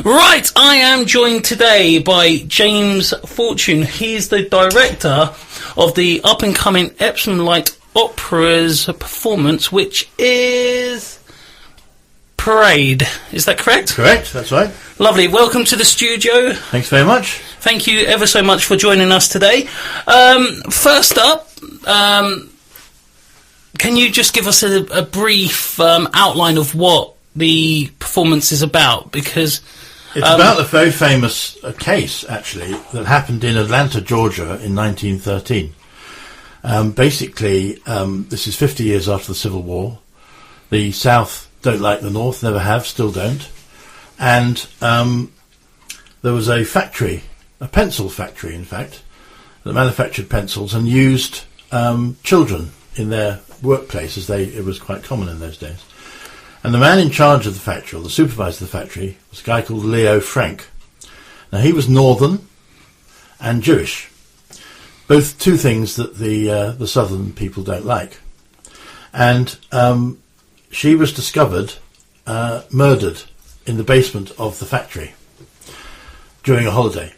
Right, I am joined today by James Fortune. He's the director of the up-and-coming Epsom Light Opera's performance, which is Parade. Is that correct? Correct, that's right. Lovely. Welcome to the studio. Thanks very much. Thank you ever so much for joining us today. First up, can you just give us a brief outline of what the performance is about? Because it's about a very famous case, actually, that happened in Atlanta, Georgia in 1913. Basically, this is 50 years after the Civil War. The South don't like the North, never have, still don't. And there was a factory, a pencil factory, in fact, that manufactured pencils and used children in their workplace, as it was quite common in those days. And the man in charge of the factory, or the supervisor of the factory, was a guy called Leo Frank. Now, he was Northern and Jewish, both two things that the Southern people don't like. And she was discovered murdered in the basement of the factory during a holiday.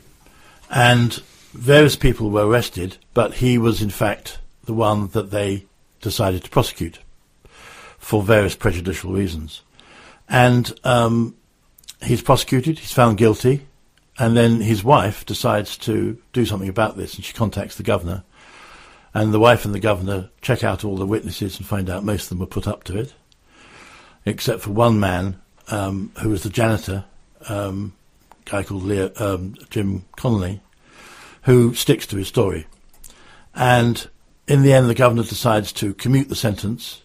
And various people were arrested, but he was, in fact, the one that they decided to prosecute for various prejudicial reasons. And he's prosecuted, he's found guilty, and then his wife decides to do something about this, and she contacts the governor. And the wife and the governor check out all the witnesses and find out most of them were put up to it, except for one man who was the janitor, a guy called Jim Connolly, who sticks to his story. And in the end, the governor decides to commute the sentence,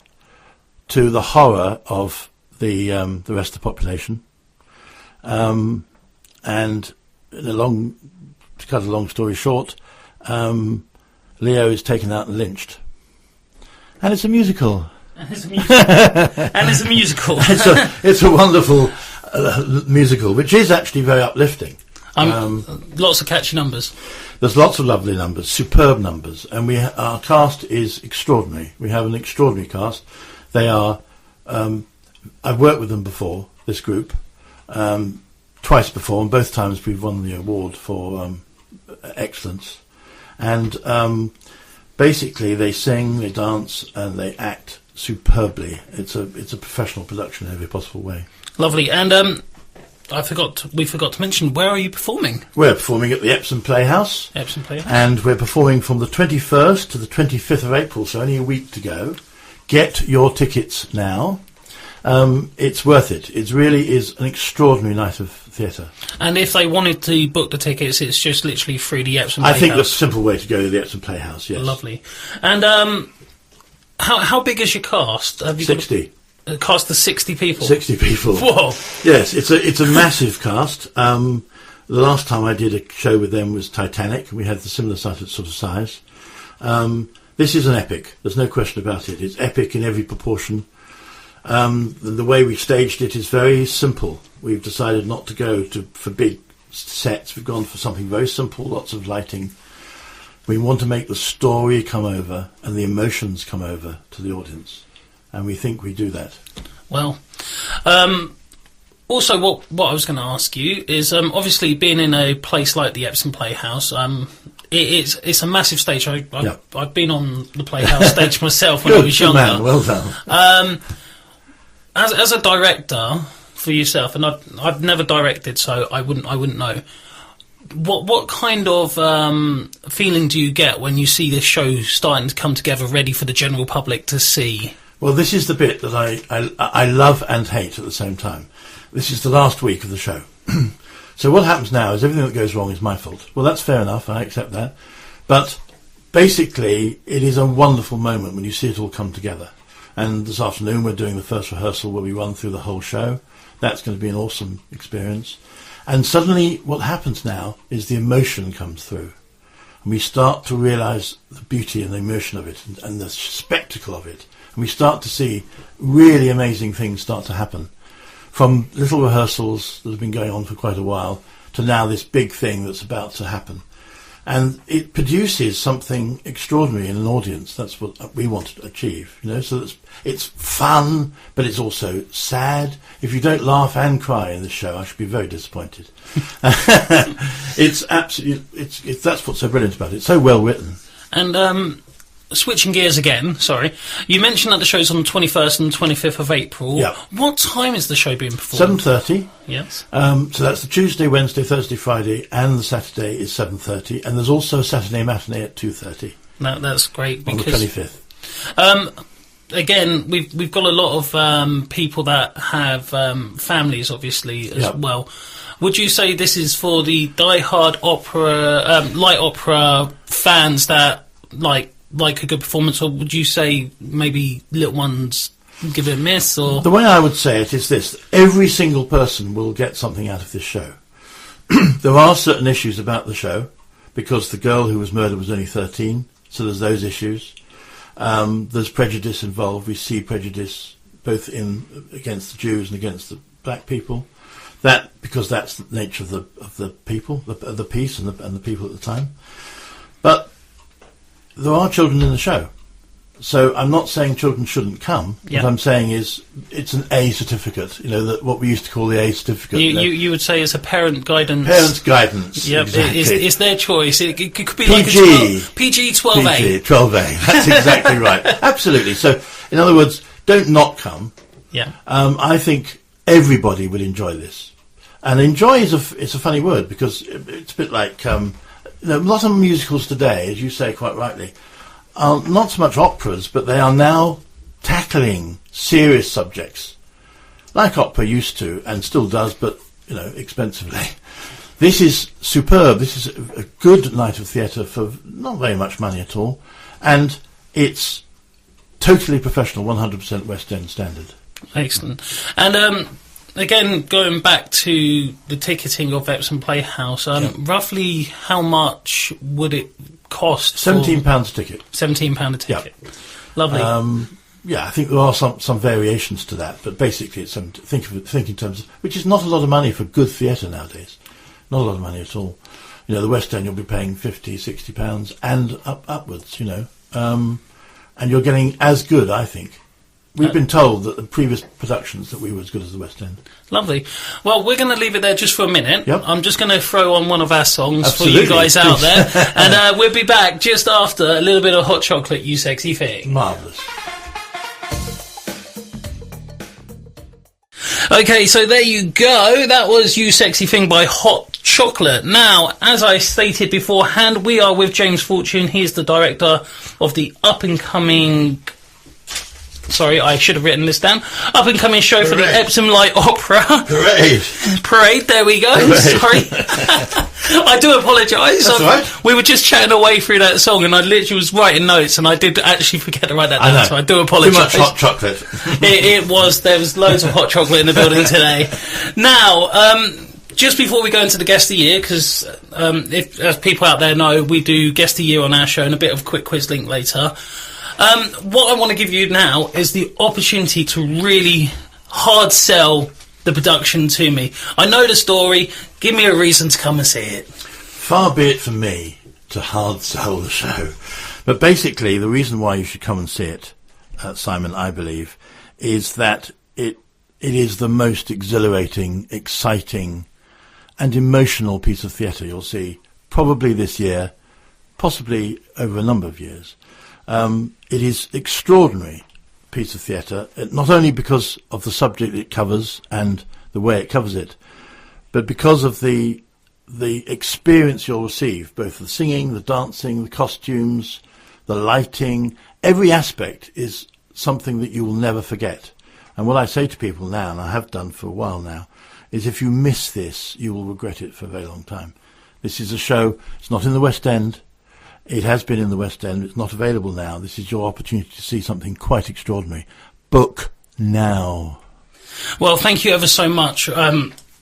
to the horror of the rest of the population. And to cut a long story short, Leo is taken out and lynched. And it's a musical. It's a musical. It's a wonderful musical, which is actually very uplifting. Lots of catchy numbers. There's lots of lovely numbers, superb numbers, and our cast is extraordinary. We have an extraordinary cast. They are, I've worked with them before, this group, twice before, and both times we've won the award for excellence. And basically they sing, they dance, and they act superbly. It's a professional production in every possible way. Lovely. And we forgot to mention, where are you performing? We're performing at the Epsom Playhouse. Epsom Playhouse. And we're performing from the 21st to the 25th of April, so only a week to go. Get your tickets now. It's worth it. It really is an extraordinary night of theatre. And if they wanted to book the tickets, it's just literally through the Epsom Playhouse? I think that's a simple way to go to the Epsom Playhouse, yes. Lovely. And how big is your cast? Have you 60. A cast of 60 people? 60 people. Whoa! Yes, it's a massive cast. The last time I did a show with them was Titanic. We had the similar sort of size. This is an epic. There's no question about it. It's epic in every proportion. The way we staged it is very simple. We've decided not to go for big sets. We've gone for something very simple, lots of lighting. We want to make the story come over and the emotions come over to the audience. And we think we do that. Well, also what I was going to ask you is, obviously being in a place like the Epsom Playhouse, it's a massive stage. I've been on the Playhouse stage myself when I was younger. Man, well done. As a director for yourself, and I've never directed, so I wouldn't know. What kind of feeling do you get when you see this show starting to come together, ready for the general public to see? Well, this is the bit that I love and hate at the same time. This is the last week of the show. So what happens now is everything that goes wrong is my fault. Well, that's fair enough, I accept that. But basically, it is a wonderful moment when you see it all come together. And this afternoon we're doing the first rehearsal where we run through the whole show. That's going to be an awesome experience. And suddenly what happens now is the emotion comes through. And we start to realise the beauty and the emotion of it and the spectacle of it. And we start to see really amazing things start to happen. From little rehearsals that have been going on for quite a while to now this big thing that's about to happen. And it produces something extraordinary in an audience. That's what we want to achieve, you know. So it's fun, but it's also sad. If you don't laugh and cry in the show, I should be very disappointed. It's absolutely, that's what's so brilliant about it. It's so well written. And switching gears again, sorry. You mentioned that the show's on the 21st and 25th of April. Yeah. What time is the show being performed? 7:30. Yes. So that's the Tuesday, Wednesday, Thursday, Friday, and the Saturday is 7:30. And there's also a Saturday matinee at 2:30. No, that's great. On the Because 25th. again, we've got a lot of people that have families, obviously, as well. Would you say this is for the die-hard opera, light opera fans that like a good performance, or would you say maybe little ones give it a miss? Or the way I would say it is this: every single person will get something out of this show. There are certain issues about the show because the girl who was murdered was only 13, so there's those issues. There's prejudice involved. We see prejudice both against the Jews and against the black people. Because that's the nature of the people, the piece and the people at the time. But there are children in the show, so I'm not saying children shouldn't come. Yeah. What I'm saying is it's an A certificate. You know, what we used to call the A certificate. You would say it's a parent guidance. Parents' guidance. Yep, exactly. it's their choice. It could be PG. like a PG 12A. PG 12A. That's exactly right. Absolutely. So, in other words, don't not come. Yeah. I think everybody would enjoy this. And enjoy is a funny word because it's a bit like a lot of musicals today, as you say quite rightly, are not so much operas, but they are now tackling serious subjects, like opera used to and still does, but expensively. This is superb. This is a good night of theatre for not very much money at all, and it's totally professional, 100% West End standard. Excellent. And again, going back to the ticketing of Epsom Playhouse, roughly how much would it cost? £17 a ticket. £17 a ticket. Yep. Lovely. I think there are some variations to that, but basically it's think in terms of, which is not a lot of money for good theatre nowadays. Not a lot of money at all. The West End you'll be paying £50, £60 and upwards. And you're getting as good, I think. We've been told that the previous productions that we were as good as the West End. Lovely. Well, we're going to leave it there just for a minute. Yep. I'm just going to throw on one of our songs Absolutely. for you guys out there. And we'll be back just after a little bit of Hot Chocolate, You Sexy Thing. Marvellous. Okay, so there you go. That was You Sexy Thing by Hot Chocolate. Now, as I stated beforehand, we are with James Fortune. He's the director of the up-and-coming... Sorry, I should have written this down. Up-and-coming show for the Epsom Light Opera. Parade, there we go. Sorry. I do apologise. That's all right. We were just chatting away through that song and I literally was writing notes and I did actually forget to write that down, so I do apologise. Too much hot chocolate. There was loads of hot chocolate in the building today. Now, just before we go into the Guest of the Year, because as people out there know, we do Guest of the Year on our show and a bit of a quick quiz link later. What I want to give you now is the opportunity to really hard sell the production to me. I know the story. Give me a reason to come and see it. Far be it from me to hard sell the show. But basically, the reason why you should come and see it, Simon, I believe, is that it is the most exhilarating, exciting and emotional piece of theatre you'll see probably this year, possibly over a number of years. It is extraordinary piece of theatre, not only because of the subject it covers and the way it covers it, but because of the experience you'll receive, both the singing, the dancing, the costumes, the lighting. Every aspect is something that you will never forget. And what I say to people now, and I have done for a while now, is if you miss this, you will regret it for a very long time. This is a show, it's not in the West End. It has been in the West End. It's not available now. This is your opportunity to see something quite extraordinary. Book now. Well, thank you ever so much.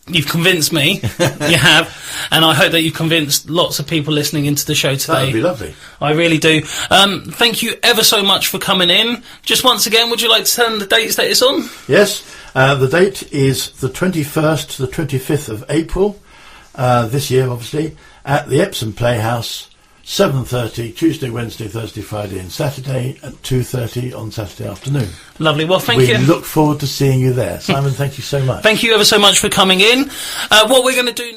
You've convinced me. You have. And I hope that you've convinced lots of people listening into the show today. That would be lovely. I really do. Thank you ever so much for coming in. Just once again, would you like to tell them the dates that it's on? Yes. The date is the 21st to the 25th of April, this year, obviously, at the Epsom Playhouse. 7:30 Tuesday, Wednesday, Thursday, Friday and Saturday, at 2:30 on Saturday afternoon. Lovely. Well, thank We you. look forward to seeing you there. Simon, thank you so much. Thank you ever so much for coming in. What we're going to do